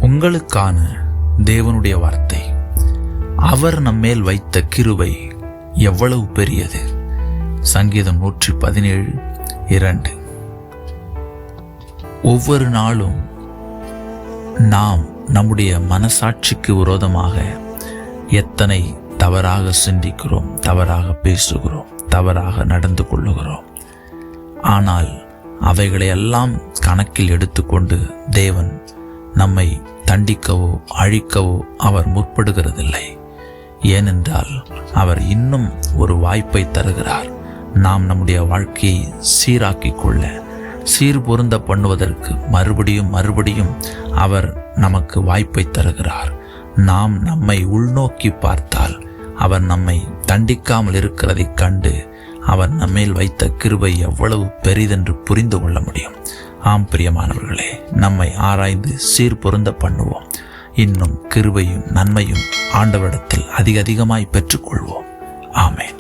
உங்களுக்கான தேவனுடைய வார்த்தை. அவர் நம்மேல் வைத்த கிருபை எவ்வளவு பெரியது. சங்கீதம் 117:2. ஒவ்வொரு நாளும் நாம் நம்முடைய மனசாட்சிக்கு விரோதமாக எத்தனை தவறாக சிந்திக்கிறோம், தவறாக பேசுகிறோம், தவறாக நடந்து கொள்ளுகிறோம். ஆனால் அவைகளையெல்லாம் கணக்கில் எடுத்துக்கொண்டு தேவன் நம்மை தண்டிக்கவோ அழிக்கவோ அவர் முற்படுகிறதில்லை. ஏனென்றால் அவர் இன்னும் ஒரு வாய்ப்பை தருகிறார். நாம் நம்முடைய வாழ்க்கையை சீராக்கிக் கொள்ள, சீர்பொருந்த பண்ணுவதற்கு மறுபடியும் அவர் நமக்கு வாய்ப்பை தருகிறார். நாம் நம்மை உள்நோக்கி பார்த்தால் அவர் நம்மை தண்டிக்காமல் இருக்கிறதைக் கண்டு அவர் நம்மேல் வைத்த கிருபை எவ்வளவு பெரிதென்று புரிந்து கொள்ள முடியும். ஆம் பிரியமானவர்களே, நம்மை ஆராய்ந்து சீர்பொருந்த பண்ணுவோம். இன்னும் கிருபையும் நன்மையும் ஆண்டவரிடத்தில் அதிகமாய் பெற்றுக்கொள்வோம். ஆமென்.